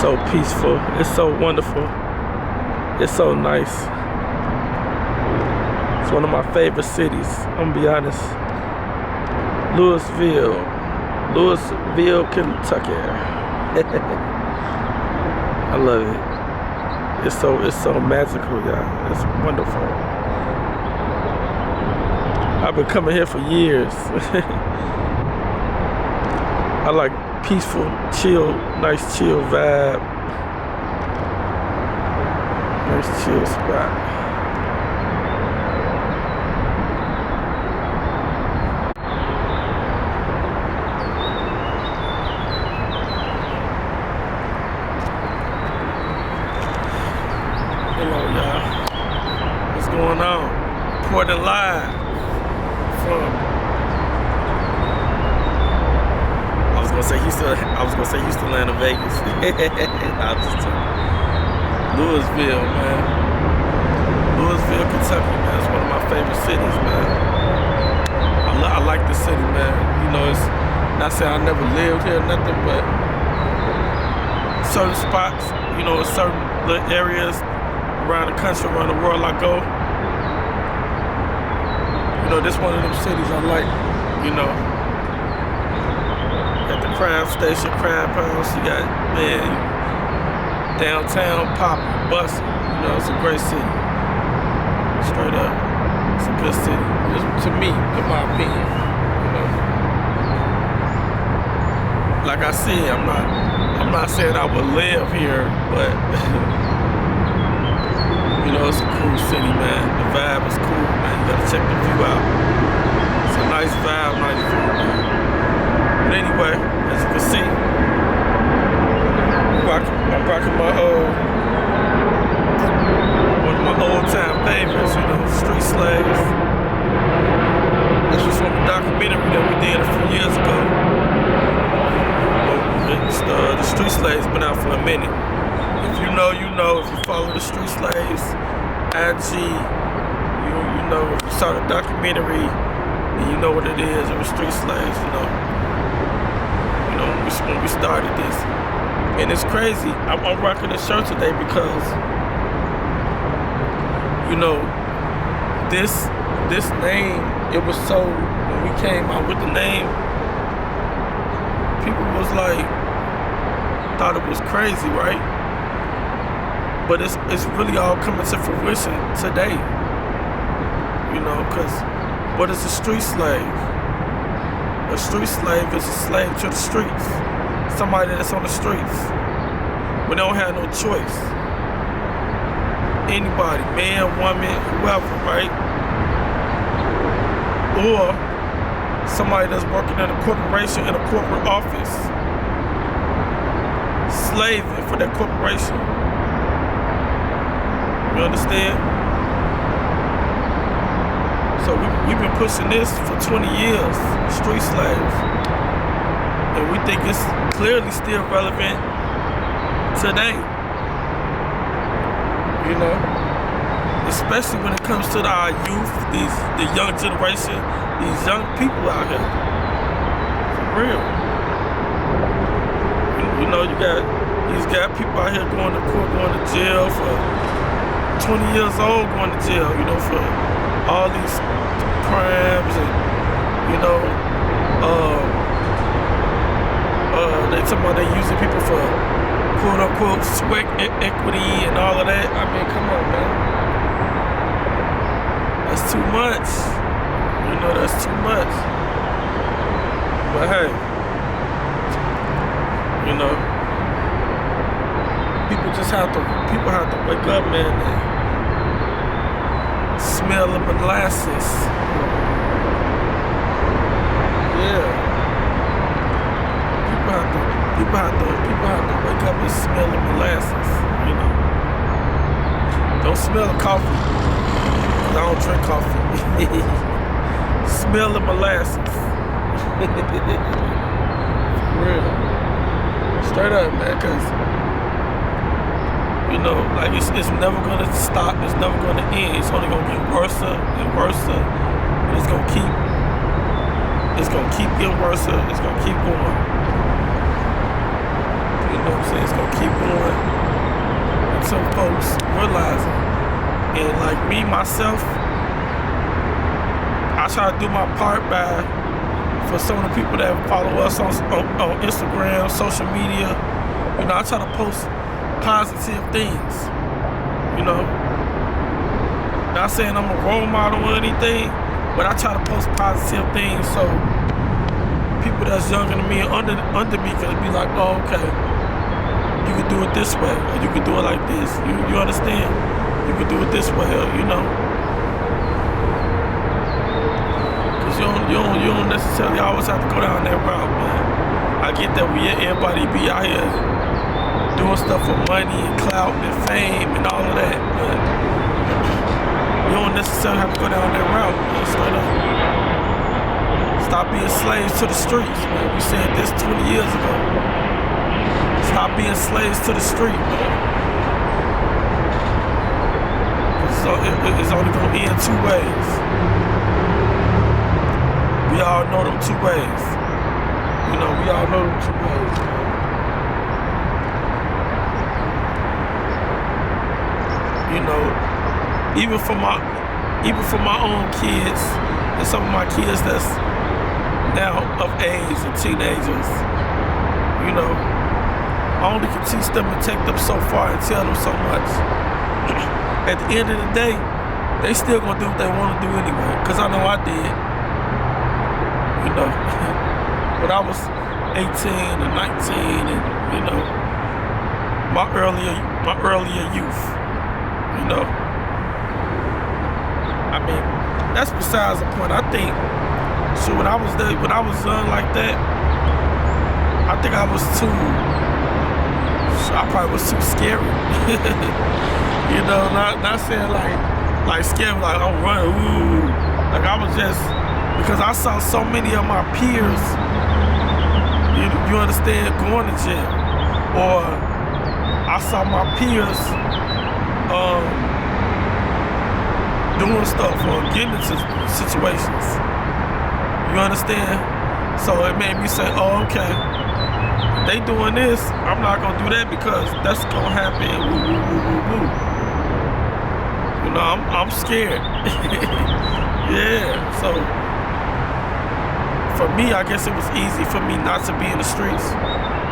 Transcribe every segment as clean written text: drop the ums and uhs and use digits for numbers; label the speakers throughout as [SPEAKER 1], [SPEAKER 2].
[SPEAKER 1] so peaceful. It's so wonderful. It's so nice. It's one of my favorite cities, I'm gonna be honest. Louisville, Kentucky. I love it. It's so magical, y'all. It's wonderful. I've been coming here for years. I like peaceful, chill, nice chill vibe. Nice chill spot. Hello, y'all. What's going on? Reporting live from I was gonna say Houston, Atlanta, Vegas. Nah, I'm just joking. Louisville, man. Louisville, Kentucky, man. It's one of my favorite cities, man. I like the city, man. You know, it's not saying I never lived here, nothing, but certain spots, you know, certain little areas around the country, around the world I go. You know, this one of them cities I like, you know. Got the crime station, crime pounds. You got, man, downtown popping, busting. You know, it's a great city. Straight up. It's a good city. To me, in my opinion. You know. Like I said, I'm not saying I would live here, but you know, it's a cool city, man. The vibe is cool, man. You gotta check the view out. It's a nice vibe, nice view, man. But anyway, as you can see, I'm rocking my one of my old time favorites, you know, Street Slaves. This was from a documentary that we did a few years ago. The Street Slaves been out for a minute. If you know, you know. If you follow the Street Slaves, IG, you know. If you saw the documentary, then you know what it is. It was Street Slaves, you know. When we started this, and it's crazy. I'm rocking this shirt today because, you know, this name. It was so, when we came out with the name, people was like, thought it was crazy, right? But it's really all coming to fruition today. You know, because what is a street slave? A street slave is a slave to the streets. Somebody that's on the streets. We don't have no choice. Anybody, man, woman, whoever, right? Or somebody that's working in a corporation, in a corporate office, slaving for that corporation. You understand? So we've been pushing this for 20 years, street slaves. And we think it's clearly still relevant today. You know? Especially when it comes to our youth, the young generation, these young people out here. For real. You know, you got people out here going to court, going to jail for 20 years old, going to jail, you know, for all these crimes, and you know, they talking about they using people for quote unquote sweat equity and all of that. I mean, come on, man, that's too much. You know, that's too much. But hey, you know, people have to wake up, man, and smell the molasses. Yeah. People have to wake up and smell the molasses, you know. Don't smell the coffee, 'cause I don't drink coffee. Smell the molasses. For real. Straight up, man, 'cause you know, like it's never gonna stop. It's never gonna end. It's only gonna get worse and worse. And it's gonna keep getting worse. It's gonna keep going. You know what I'm saying? It's gonna keep going. And like me, myself, I try to do my part for some of the people that follow us on Instagram, social media. You know, I try to post positive things, you know. Not saying I'm a role model or anything, but I try to post positive things so people that's younger than me and under me can be like, oh, okay, you can do it this way, or you can do it like this. You understand? You can do it this way, or, you know. Cause you don't necessarily always have to go down that route, man. I get that everybody be out here doing stuff for money and clout and fame and all of that, but you don't necessarily have to go down that route, man. Straight up. Stop being slaves to the streets, man. We said this 20 years ago. Stop being slaves to the street, man. It's only gonna end two ways. We all know them two ways. You know, we all know them two ways, man. You know, even for my own kids and some of my kids that's now of age and teenagers, you know, I only can teach them and take them so far and tell them so much. At the end of the day, they still gonna do what they want to do anyway, cause I know I did. You know, when I was 18 and 19 and, you know, my earlier youth, you know. I mean, that's besides the point. I think, so when I was young like that, I think I probably was too scary. You know, not saying like scary, like I'm running, ooh. Like I was just, because I saw so many of my peers, you understand, going to jail. Or I saw my peers doing stuff or getting into situations. You understand? So it made me say, oh, okay, they doing this, I'm not gonna do that because that's gonna happen. Woo, woo, woo, woo, woo. You know, I'm scared. Yeah, so for me, I guess it was easy for me not to be in the streets,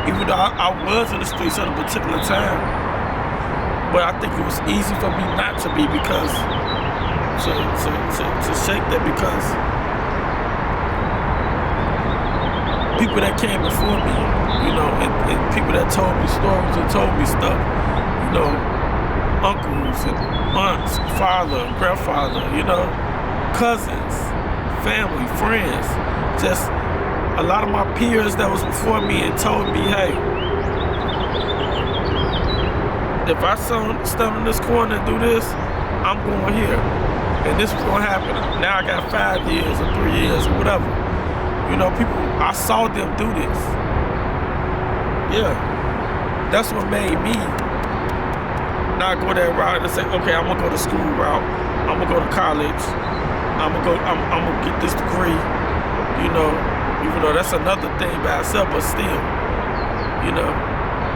[SPEAKER 1] even though I was in the streets at a particular time. But I think it was easy for me not to be because to shake that, because people that came before me, you know, and people that told me stories and told me stuff, you know, uncles and aunts, father and grandfather, you know, cousins, family, friends, just a lot of my peers that was before me and told me, hey, if I stand in this corner and do this, I'm going here. And this was gonna happen. Now I got 5 years or 3 years or whatever. You know, people, I saw them do this. Yeah. That's what made me not go that route and say, okay, I'm gonna go the school route. I'm gonna go to college. I'm gonna get this degree. You know, even though that's another thing by itself, but still, you know,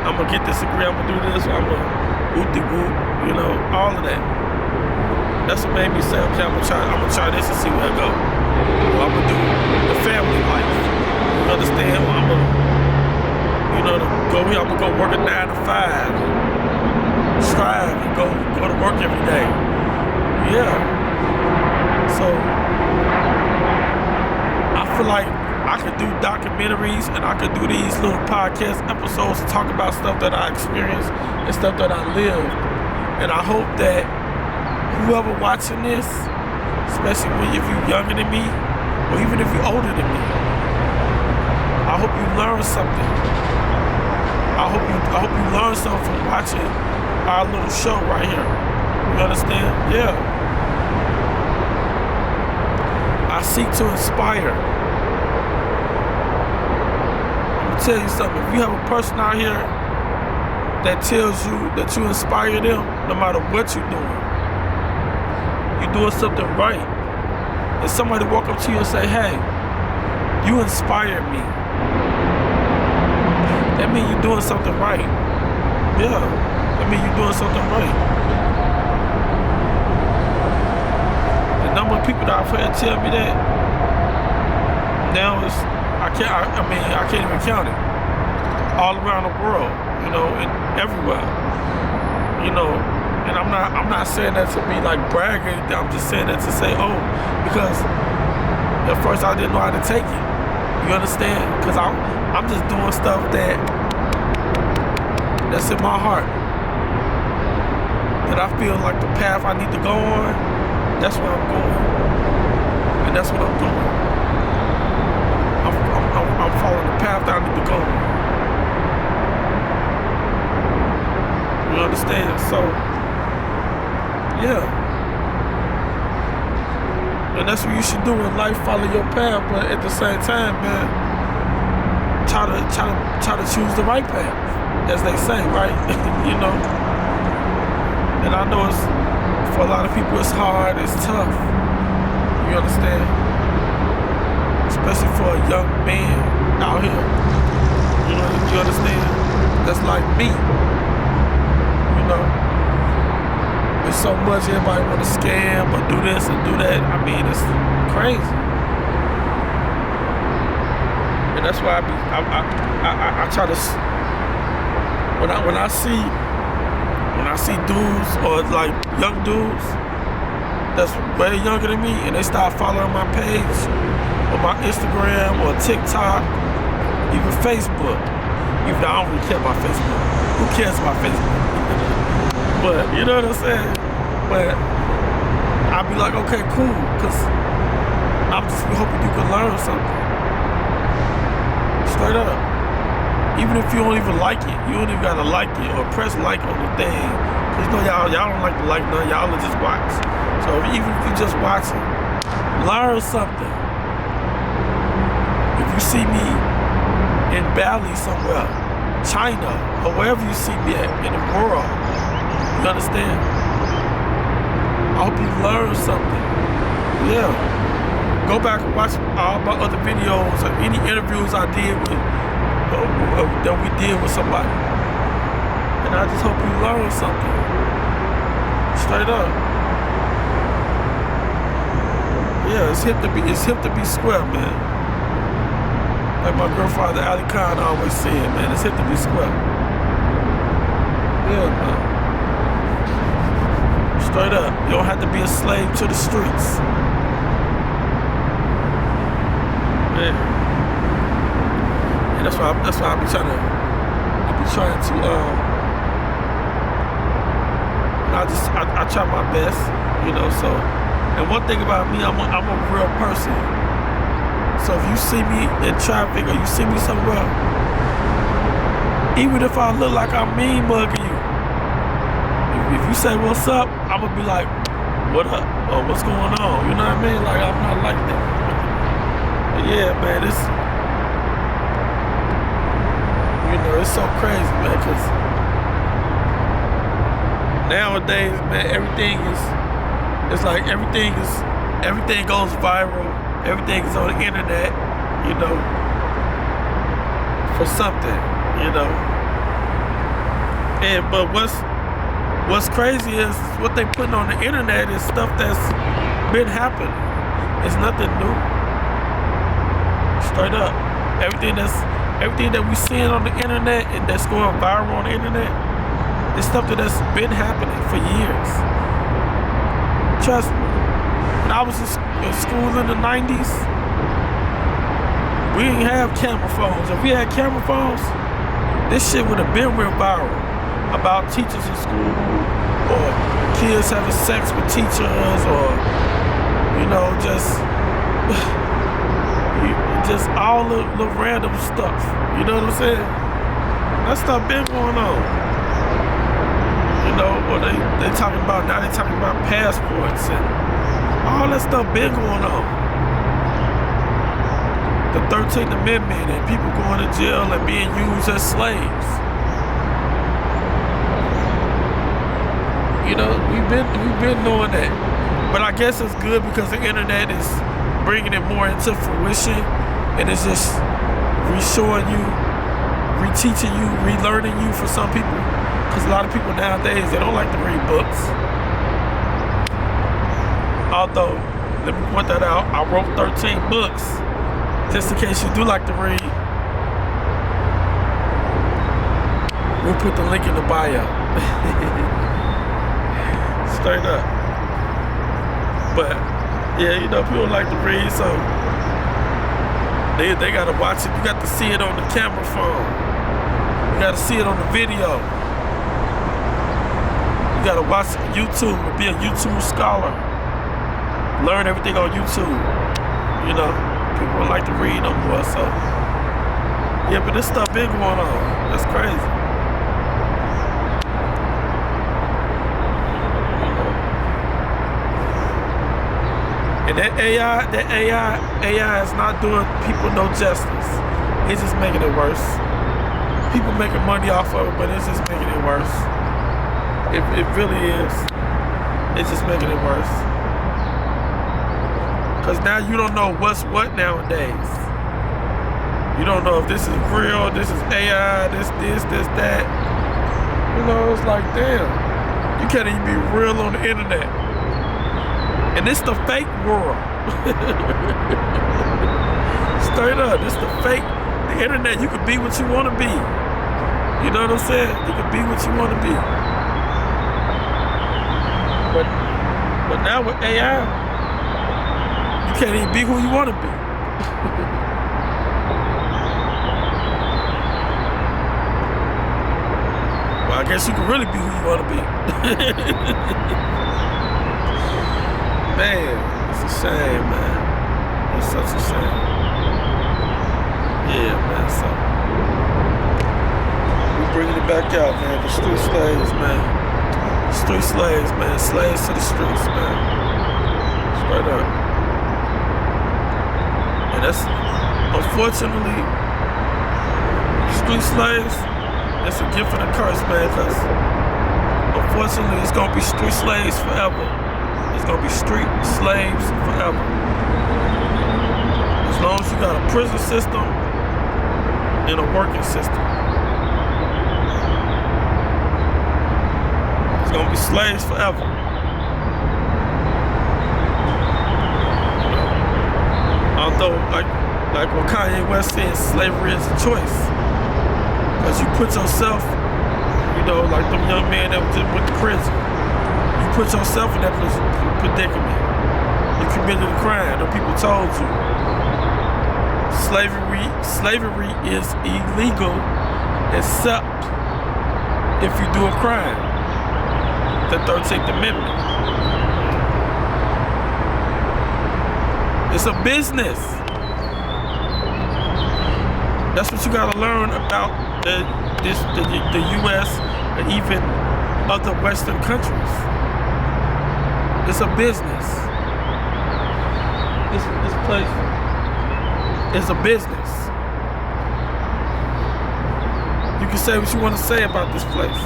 [SPEAKER 1] I'm gonna get this degree, I'm gonna do this, I'm gonna whoop-de-whoop, you know, all of that. That's what made me say, okay, I'm gonna try this and see where I go. Well, I'm gonna do the family life. You understand? Well, I'm gonna, you know, go here, I'm gonna go work a 9 to 5, strive and go to work every day. Yeah. So I feel like I could do documentaries and I could do these little podcast episodes to talk about stuff that I experienced and stuff that I lived. And I hope that whoever watching this, especially if you're younger than me, or even if you're older than me, I hope you learn something. I hope you learn something from watching our little show right here. You understand? Yeah. I seek to inspire. Tell you something, if you have a person out here that tells you that you inspire them, no matter what you're doing something right, and somebody walk up to you and say, hey, you inspire me, that means you're doing something right. Yeah, that means you're doing something right. number of people that I've heard tell me that, now it's, I can't even count it. All around the world, you know, and everywhere, you know. And I'm not saying that to be like bragging. I'm just saying that to say, oh, because at first I didn't know how to take it. You understand? Because I'm just doing stuff that's in my heart. That I feel like the path I need to go on, that's where I'm going. And that's what I'm doing. I'm following the path that I need to go on. You understand? So, yeah. And that's what you should do in life, follow your path, but at the same time, man, try to choose the right path, as they say, right? You know? And I know it's, for a lot of people, it's hard, it's tough. You understand? Especially for a young man out here. You understand? That's like me. You know? There's so much everybody want to scam or do this and do that. I mean, it's crazy. And that's why I try to, when I see dudes or like young dudes that's way younger than me and they start following my page or my Instagram or TikTok, even Facebook. Even though I don't really care about Facebook. Who cares about Facebook? But, you know what I'm saying? But I'll be like, okay, cool, because I'm just hoping you can learn something. Straight up. Even if you don't even like it, you don't even gotta like it or press like on the thing. Because you know y'all don't like to like none, y'all will just watch. So even if you just watching, learn something. If you see me in Bali somewhere, China, or wherever you see me at in the world, you understand? I hope you learn something. Yeah. Go back and watch all my other videos or any interviews I did with, that we did with somebody. And I just hope you learn something. Straight up. Yeah, it's hip to be square, man. Like my grandfather Ali Khan always said, man, it's hip to be square. Yeah, man. Straight up. You don't have to be a slave to the streets. Man. And that's why I be trying to I try my best, you know, so. And one thing about me, I'm a real person. So if you see me in traffic or you see me somewhere, even if I look like I'm mean mugging you, if you say what's up, I'm gonna be like, what up? Or what's going on? You know what I mean? Like, I'm not like that. But yeah, man, it's so crazy, man, because nowadays, man, everything goes viral. Everything is on the internet, you know, for something, you know. But what's crazy is what they putting on the internet is stuff that's been happening. It's nothing new. Straight up. Everything that we seeing on the internet and that's going viral on the internet is stuff that's been happening for years. Trust me. When I was in school in the 90s, we didn't have camera phones. If we had camera phones, this shit would have been real viral about teachers in school or kids having sex with teachers or, you know, just all the random stuff. You know what I'm saying? That stuff been going on. You know, or they talking about, now they talking about passports and all that stuff been going on. The 13th Amendment and people going to jail and being used as slaves. You know, we've been knowing that. But I guess it's good because the internet is bringing it more into fruition and it's just re-showing you, re-teaching you, relearning you for some people. Because a lot of people nowadays, they don't like to read books. Although Let me point that out. I wrote 13 books, just in case you do like to read. We'll put the link in the bio. Straight up. But yeah, you know, people like to read, so they gotta watch it. You got to see it on the camera phone. You gotta see it on the video. You gotta watch YouTube and be a YouTube scholar. Learn everything on YouTube. You know, people would like to read no more, so yeah, but this stuff been going on. That's crazy. And that AI is not doing people no justice. It's just making it worse. People making money off of it, but it's just making it worse. It really is. It's just making it worse. Because now you don't know what's what nowadays. You don't know if this is real, this is AI, this, that. You know, it's like, damn. You can't even be real on the internet. And this the fake world. Straight up, this the fake. The internet, you can be what you want to be. You know what I'm saying? You can be what you want to be. But now with AI, you can't even be who you want to be. Well, I guess you can really be who you want to be. Man, it's a shame, man. It's such a shame. Yeah, man, so we bringing it back out, man. The street slaves, man. Street slaves, man. Slaves to the streets, man. Straight up. And that's, unfortunately, street slaves, it's a gift and a curse, man, because unfortunately it's gonna be street slaves forever. It's gonna be street slaves forever. As long as you got a prison system and a working system. It's gonna be slaves forever. Although, like what Kanye West said, slavery is a choice. Because you put yourself, you know, like them young men that went to prison. You put yourself in that predicament. You committed a crime. The people told you. Slavery is illegal except if you do a crime. The 13th Amendment. It's a business. That's what you gotta learn about the U.S. and even other Western countries. It's a business. This place is a business. You can say what you want to say about this place,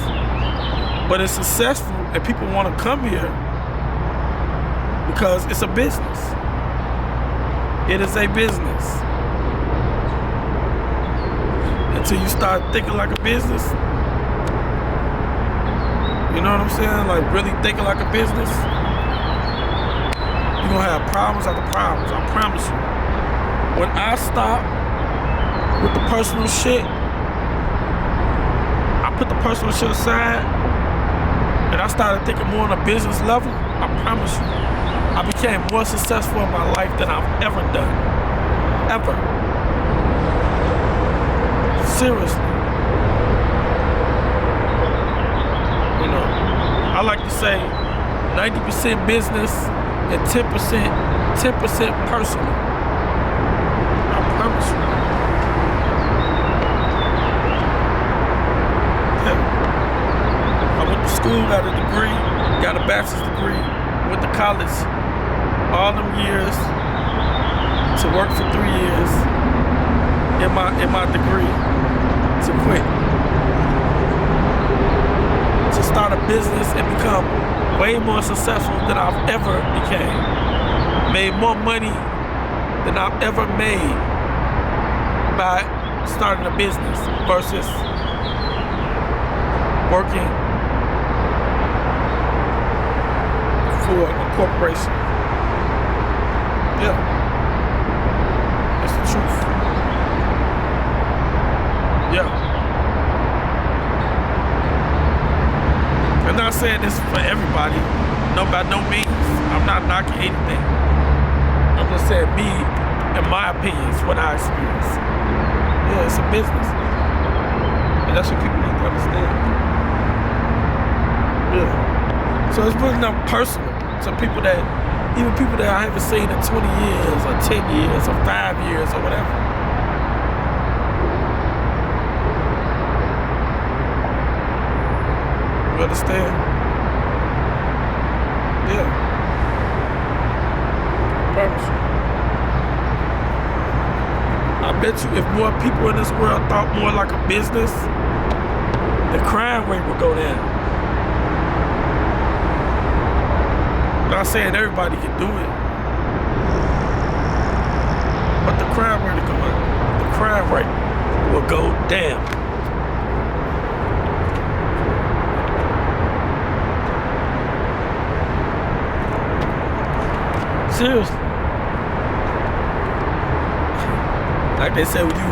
[SPEAKER 1] but it's successful and people want to come here because it's a business. It is a business. Until you start thinking like a business, you know what I'm saying? Like really thinking like a business, you're gonna have problems after problems, I promise you. When I stop with the personal shit, I put the personal shit aside and I started thinking more on a business level, I promise you, I became more successful in my life than I've ever done. Ever. Seriously. You know, I like to say 90% business and 10% personal. I promise you. Yeah. I went to school, got a degree, got a bachelor's degree, went to college all them years to work for 3 years in my degree to quit, to start a business and become way more successful than I've ever became, made more money than I've ever made by starting a business versus working for a corporation. Yeah. That's the truth. Yeah. I'm not saying this for everybody. No, by no means. I'm not knocking anything. I'm just saying me, in my opinion, it's what I experience. Yeah, it's a business. And that's what people need to understand. Yeah. So it's really not personal to people that, even people that I haven't seen in 20 years or 10 years or 5 years or whatever. You understand? Yeah. Promise you. I bet you if more people in this world thought more like a business, the crime rate would go down. I'm not saying everybody can do it, but the crime rate will go up. The crime rate will go down. Seriously. Like they said when you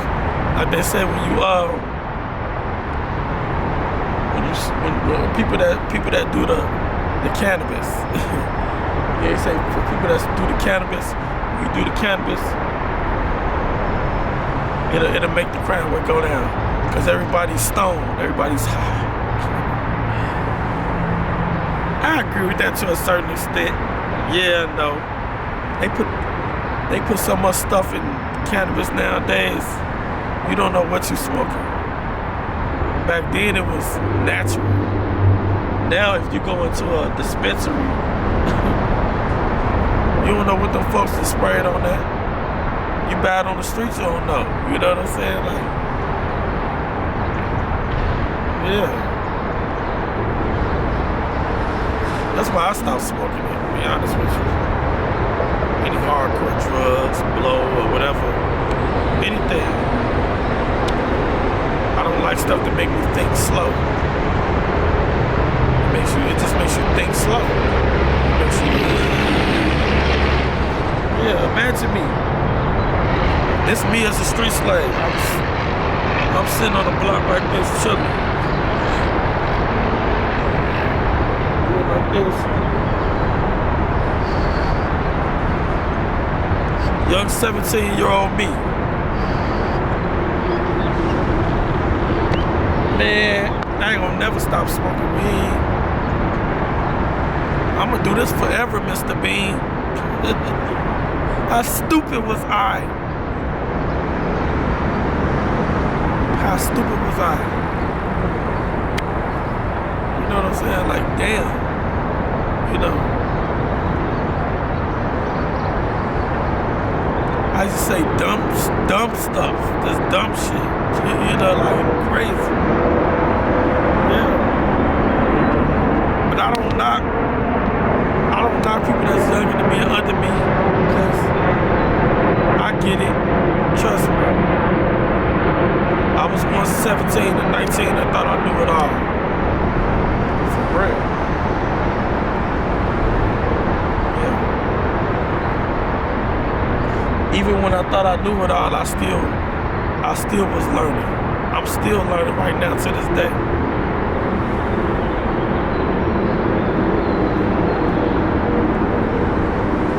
[SPEAKER 1] people that do the cannabis. Yeah, they say for people that do the cannabis, when you do the cannabis, it'll make the crime rate go down. Because everybody's stoned, everybody's high. I agree with that to a certain extent. Yeah, no. They put so much stuff in cannabis nowadays, you don't know what you're smoking. Back then it was natural. Now if you go into a dispensary, you don't know what the folks that sprayed on that. You buy it on the streets, you don't know. You know what I'm saying? Like, yeah. That's why I stopped smoking it, to be honest with you. Any hardcore drugs, blow or whatever, anything. I don't like stuff that make me think slow. It just makes you think slow. It makes you, yeah, imagine me. This me as a street slave. I'm sitting on a block like this, chilling. Doing like this. Young 17-year-old me. Man, I ain't gonna never stop smoking weed. I'm gonna do this forever, Mr. Bean. How stupid was I? How stupid was I? You know what I'm saying? Like, damn. You know. I used to say dumb stuff. Just dumb shit. You know, like crazy. Yeah. But I don't knock people that's younger than me and under me, because I get it. Trust me. I was once 17 and 19, I thought I knew it all. For real. Yeah. Even when I thought I knew it all, I still was learning. I'm still learning right now to this day.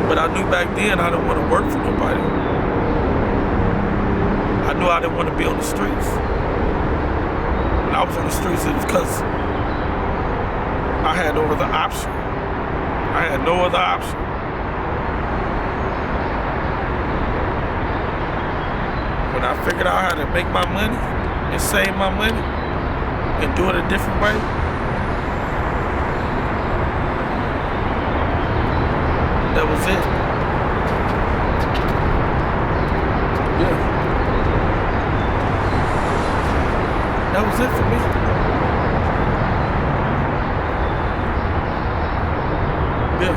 [SPEAKER 1] But I knew back then I didn't want to work for nobody. I knew I didn't want to be on the streets. When I was on the streets, it was because I had no other option. I had no other option. When I figured out how to make my money and save my money and do it a different way, that was it. Yeah. That was it for me. Yeah.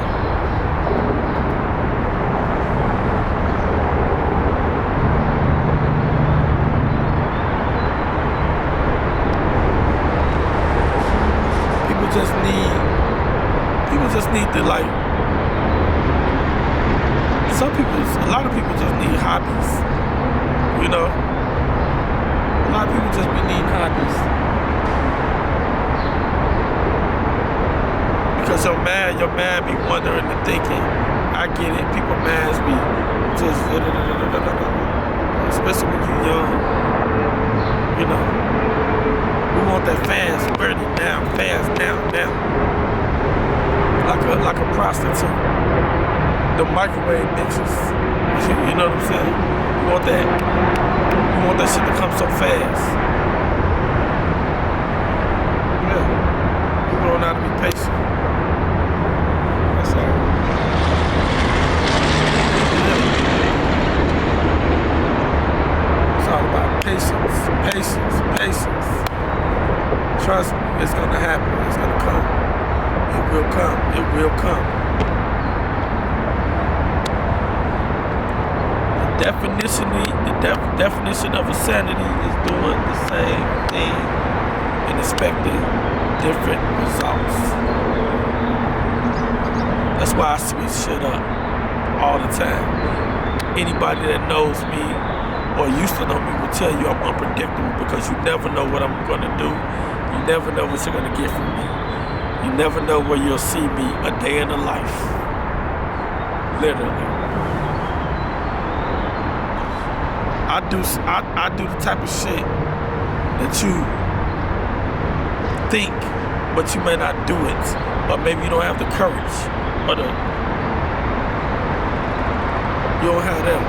[SPEAKER 1] People just need to like a lot of people just need hobbies. You know, a lot of people just be needing hobbies because your mind be wondering and thinking. I get it. People minds be just, especially when you young. You know, we want that fast, burning now, fast now. Like a prostitute. The microwave bitches. You know what I'm saying? We want that shit to come so fast. Yeah. People don't know how to be patient. That's all. Yeah. It's all about patience. Trust me, it's gonna happen. It's gonna come. It will come. It will come. The definition of insanity is doing the same thing and expecting different results. That's why I switch shit up all the time. Anybody that knows me or used to know me will tell you I'm unpredictable because you never know what I'm gonna do. You never know what you're gonna get from me. You never know where you'll see me a day in the life. Literally. I do the type of shit that you think, but you may not do it. But maybe you don't have the courage or you don't have that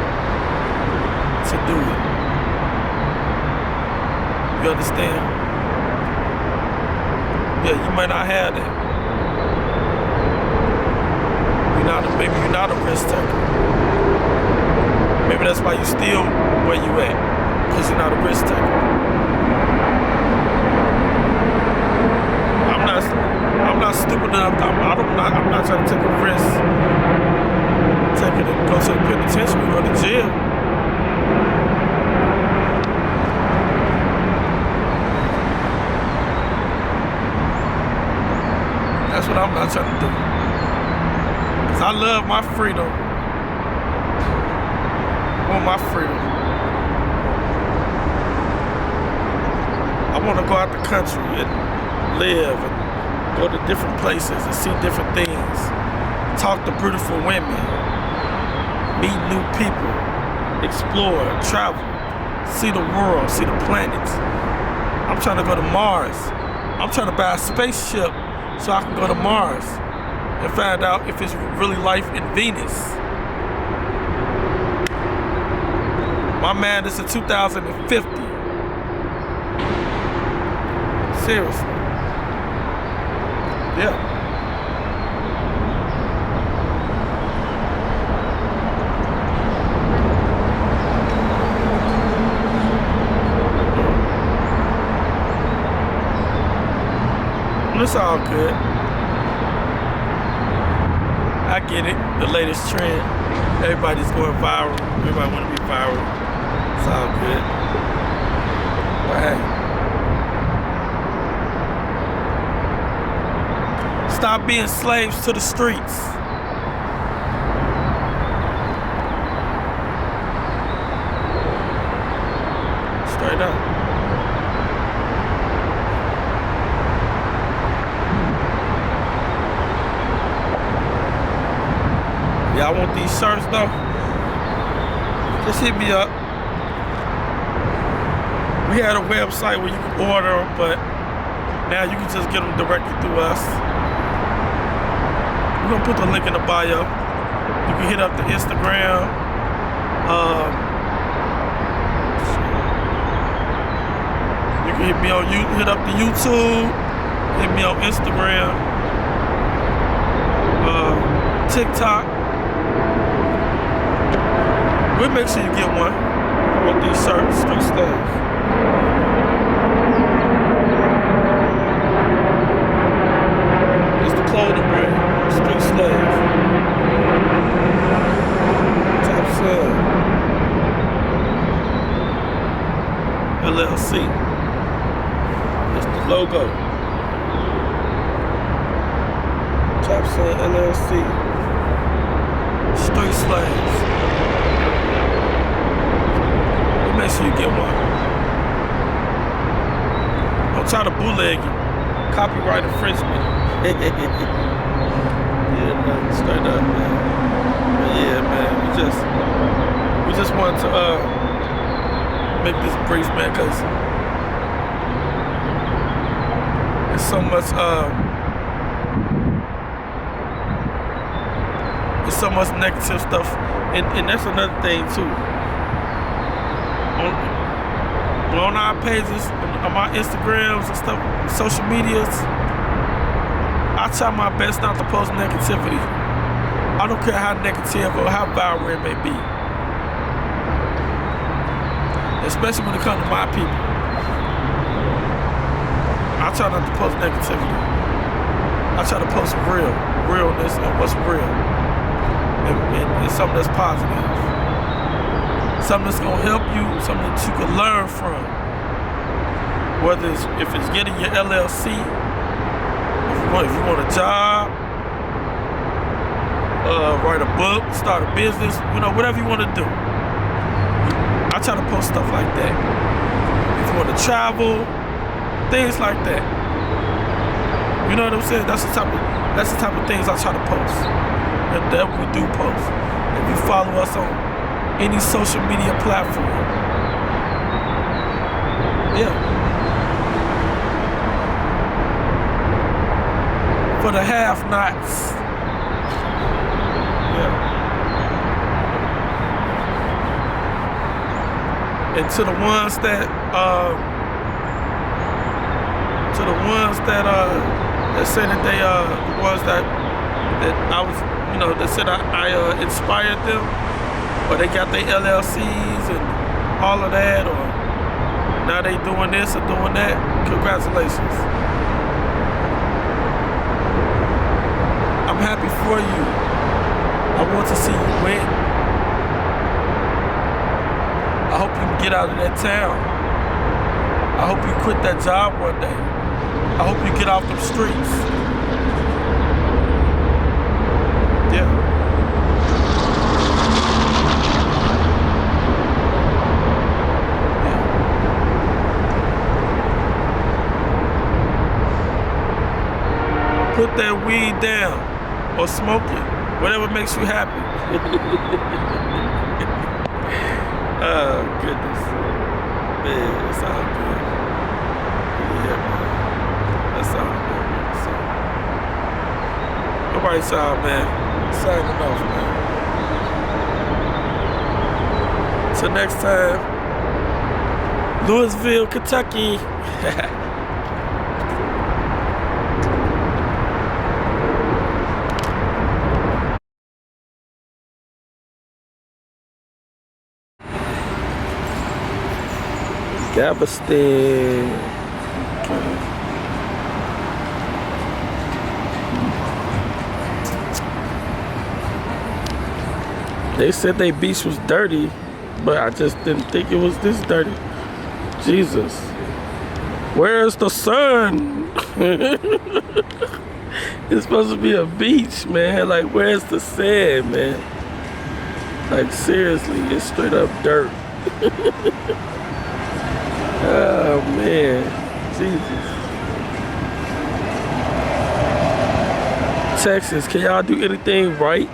[SPEAKER 1] to do it. You understand? Yeah, you might not have that. Maybe you're not a risk taker. Maybe that's why you still where you at, because you're not a risk taker. I'm not stupid enough. I'm not trying to take a risk. Taking to go to the penitentiary or the jail. That's what I'm not trying to do. Cause I love my freedom. I want my freedom. I want to go out the country and live and go to different places and see different things. Talk to beautiful women. Meet new people. Explore, travel. See the world, see the planets. I'm trying to go to Mars. I'm trying to buy a spaceship so I can go to Mars and find out if it's really life in Venus. My man, this is 2050. Seriously. Yeah. It's all good. I get it. The latest trend. Everybody's going viral. Everybody want to be viral. It's all good. But hey. Stop being slaves to the streets. Straight up. Y'all want these shirts though? Just hit me up. We had a website where you can order them, but now you can just get them directly through us. We're gonna put the link in the bio. You can hit up the Instagram. You can hit up the YouTube. Hit me on Instagram. TikTok. We'll make sure you get one with these shirts, Street Slaves. It's the clothing brand, Street Slaves. Top sale. LLC. It's the logo. Top sale LLC. Street slaves. But make sure you get one. Don't try to bootleg it. Copyright infringement. Yeah, man, straight up, man. But yeah, man, we just wanted to make this brief, man, because there's so much there's so much negative stuff, and that's another thing too. On our pages, on my Instagrams and stuff, social medias, I try my best not to post negativity. I don't care how negative or how viral it may be. Especially when it comes to my people. I try not to post negativity. I try to post realness and what's real. And something that's positive. Something that's gonna help you, something that you can learn from. Whether if it's getting your LLC, if you want a job, write a book, start a business, whatever you want to do. I try to post stuff like that. If you want to travel, things like that. You know what I'm saying? That's the type of things I try to post. And that we do post. If you follow us on any social media platform, yeah. For the have-nots. Yeah. And to the ones that say that they the ones that I was, that said I inspired them, or they got their LLCs and all of that, or now they doing this or doing that. Congratulations. I'm happy for you. I want to see you win. I hope you can get out of that town. I hope you quit that job one day. I hope you get off them streets. Yeah. Yeah. Put that weed down or smoke it. Whatever makes you happy. Oh, goodness. Man, it's all good. Yeah, man. That's all good. All right, y'all, man. Signing off, man. Till next time, Louisville, Kentucky. Galveston. They said they beach was dirty, but I just didn't think it was this dirty. Jesus. Where's the sun? It's supposed to be a beach, man. Like, where's the sand, man? Like, seriously, it's straight up dirt. Oh, man. Jesus. Texas, can y'all do anything right?